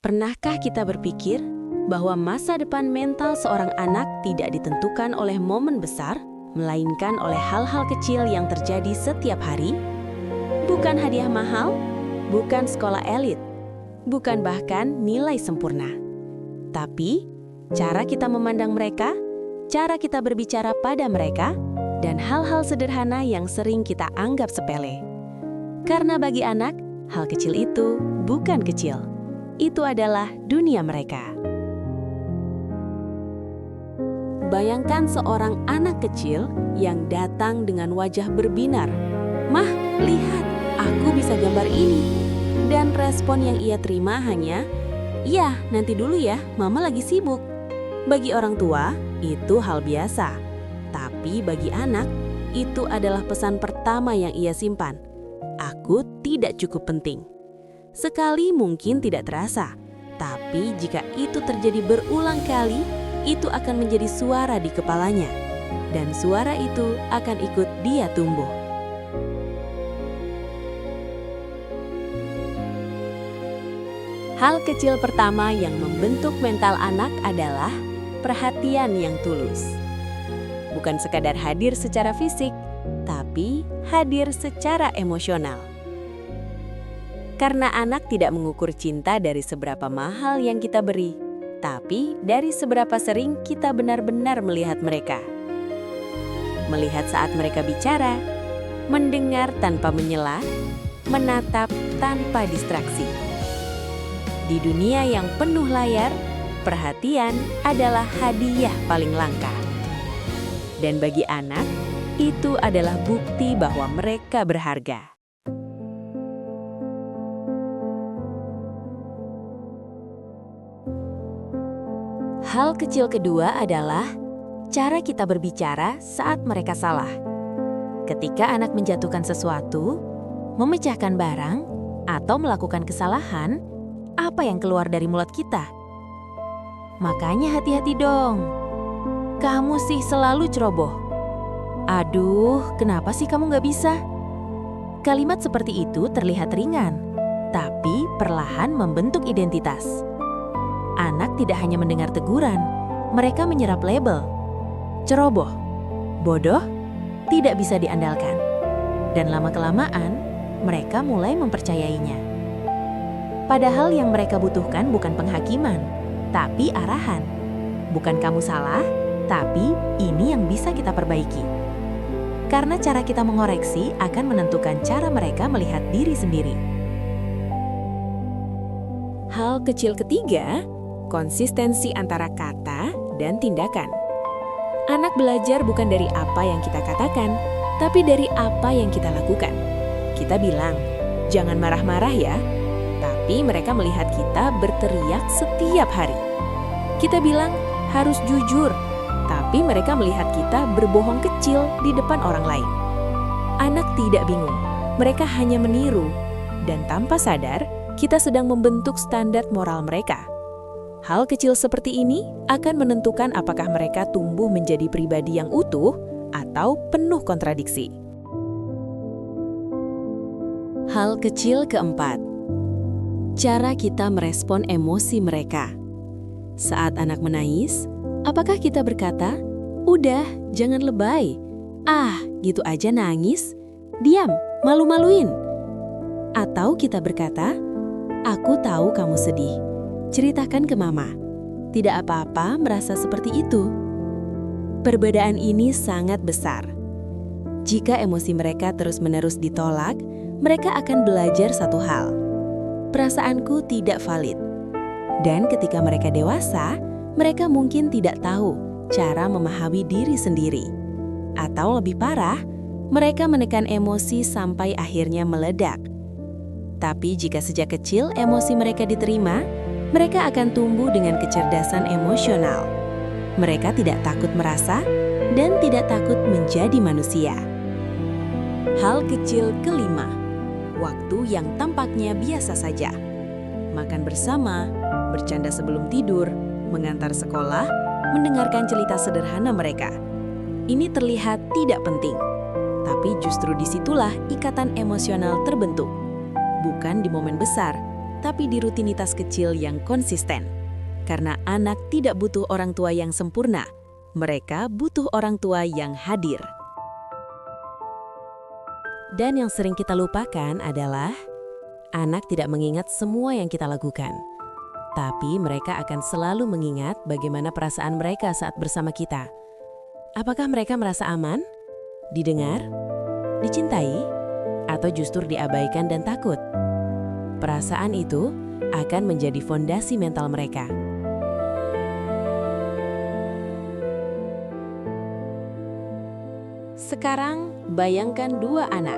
Pernahkah kita berpikir bahwa masa depan mental seorang anak tidak ditentukan oleh momen besar, melainkan oleh hal-hal kecil yang terjadi setiap hari? Bukan hadiah mahal, bukan sekolah elit, bukan bahkan nilai sempurna. Tapi, cara kita memandang mereka, cara kita berbicara pada mereka, dan hal-hal sederhana yang sering kita anggap sepele. Karena bagi anak, hal kecil itu bukan kecil. Itu adalah dunia mereka. Bayangkan seorang anak kecil yang datang dengan wajah berbinar. "Mah, lihat, aku bisa gambar ini." Dan respon yang ia terima hanya, "Ya, nanti dulu ya, mama lagi sibuk." Bagi orang tua, itu hal biasa. Tapi bagi anak, itu adalah pesan pertama yang ia simpan. Aku tidak cukup penting. Sekali mungkin tidak terasa, tapi jika itu terjadi berulang kali, itu akan menjadi suara di kepalanya. Dan suara itu akan ikut dia tumbuh. Hal kecil pertama yang membentuk mental anak adalah perhatian yang tulus. Bukan sekadar hadir secara fisik, tapi hadir secara emosional. Karena anak tidak mengukur cinta dari seberapa mahal yang kita beri, tapi dari seberapa sering kita benar-benar melihat mereka. Melihat saat mereka bicara, mendengar tanpa menyela, menatap tanpa distraksi. Di dunia yang penuh layar, perhatian adalah hadiah paling langka. Dan bagi anak, itu adalah bukti bahwa mereka berharga. Hal kecil kedua adalah cara kita berbicara saat mereka salah. Ketika anak menjatuhkan sesuatu, memecahkan barang, atau melakukan kesalahan, apa yang keluar dari mulut kita? Makanya hati-hati dong. Kamu sih selalu ceroboh. Aduh, kenapa sih kamu nggak bisa? Kalimat seperti itu terlihat ringan, tapi perlahan membentuk identitas. Anak tidak hanya mendengar teguran, mereka menyerap label. Ceroboh, bodoh, tidak bisa diandalkan. Dan lama-kelamaan, mereka mulai mempercayainya. Padahal yang mereka butuhkan bukan penghakiman, tapi arahan. Bukan kamu salah, tapi ini yang bisa kita perbaiki. Karena cara kita mengoreksi akan menentukan cara mereka melihat diri sendiri. Hal kecil ketiga, konsistensi antara kata dan tindakan. Anak belajar bukan dari apa yang kita katakan, tapi dari apa yang kita lakukan. Kita bilang, "Jangan marah-marah ya," tapi mereka melihat kita berteriak setiap hari. Kita bilang, "Harus jujur," tapi mereka melihat kita berbohong kecil di depan orang lain. Anak tidak bingung, mereka hanya meniru, dan tanpa sadar, kita sedang membentuk standar moral mereka. Hal kecil seperti ini akan menentukan apakah mereka tumbuh menjadi pribadi yang utuh atau penuh kontradiksi. Hal kecil keempat, cara kita merespon emosi mereka. Saat anak menangis, apakah kita berkata, "Udah, jangan lebay. Ah, gitu aja nangis. Diam, malu-maluin." Atau kita berkata, "Aku tahu kamu sedih. Ceritakan ke mama." Tidak apa-apa merasa seperti itu. Perbedaan ini sangat besar. Jika emosi mereka terus-menerus ditolak, mereka akan belajar satu hal. Perasaanku tidak valid. Dan ketika mereka dewasa, mereka mungkin tidak tahu cara memahami diri sendiri. Atau lebih parah, mereka menekan emosi sampai akhirnya meledak. Tapi jika sejak kecil emosi mereka diterima, mereka akan tumbuh dengan kecerdasan emosional. Mereka tidak takut merasa dan tidak takut menjadi manusia. Hal kecil kelima, waktu yang tampaknya biasa saja. Makan bersama, bercanda sebelum tidur, mengantar sekolah, mendengarkan cerita sederhana mereka. Ini terlihat tidak penting, tapi justru disitulah ikatan emosional terbentuk. Bukan di momen besar, tapi di rutinitas kecil yang konsisten. Karena anak tidak butuh orang tua yang sempurna, mereka butuh orang tua yang hadir. Dan yang sering kita lupakan adalah anak tidak mengingat semua yang kita lakukan. Tapi mereka akan selalu mengingat bagaimana perasaan mereka saat bersama kita. Apakah mereka merasa aman, didengar, dicintai, atau justru diabaikan dan takut? Perasaan itu akan menjadi fondasi mental mereka. Sekarang, bayangkan dua anak.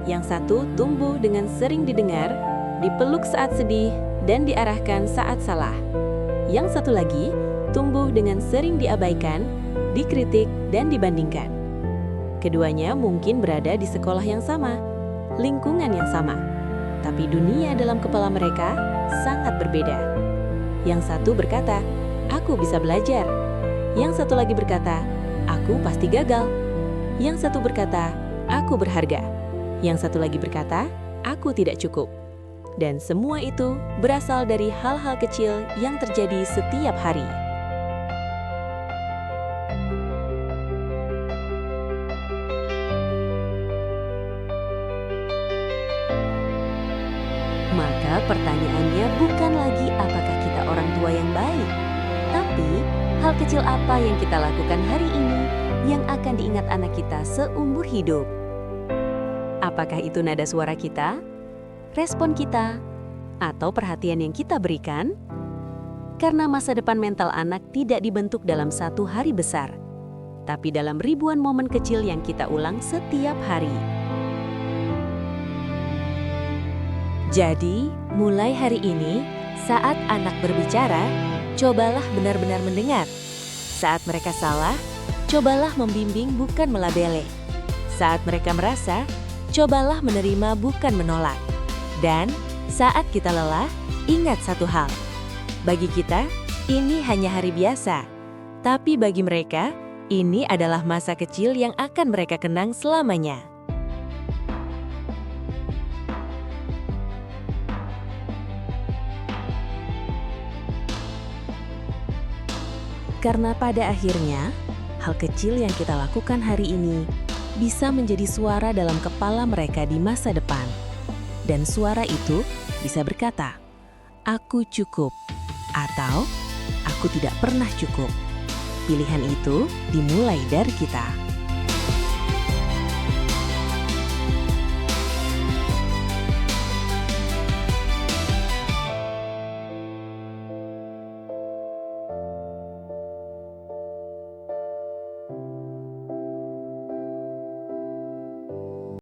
Yang satu tumbuh dengan sering didengar, dipeluk saat sedih, dan diarahkan saat salah. Yang satu lagi tumbuh dengan sering diabaikan, dikritik, dan dibandingkan. Keduanya mungkin berada di sekolah yang sama, lingkungan yang sama, tapi dunia dalam kepala mereka sangat berbeda. Yang satu berkata, "Aku bisa belajar." Yang satu lagi berkata, "Aku pasti gagal." Yang satu berkata, "Aku berharga." Yang satu lagi berkata, "Aku tidak cukup." Dan semua itu berasal dari hal-hal kecil yang terjadi setiap hari. Maka pertanyaannya bukan lagi apakah kita orang tua yang baik, tapi hal kecil apa yang kita lakukan hari ini yang akan diingat anak kita seumur hidup. Apakah itu nada suara kita, respon kita, atau perhatian yang kita berikan? Karena masa depan mental anak tidak dibentuk dalam satu hari besar, tapi dalam ribuan momen kecil yang kita ulang setiap hari. Jadi, mulai hari ini, saat anak berbicara, cobalah benar-benar mendengar. Saat mereka salah, cobalah membimbing bukan melabeli. Saat mereka merasa, cobalah menerima bukan menolak. Dan saat kita lelah, ingat satu hal. Bagi kita, ini hanya hari biasa. Tapi bagi mereka, ini adalah masa kecil yang akan mereka kenang selamanya. Karena pada akhirnya, hal kecil yang kita lakukan hari ini bisa menjadi suara dalam kepala mereka di masa depan. Dan suara itu bisa berkata, "Aku cukup," atau "Aku tidak pernah cukup." Pilihan itu dimulai dari kita.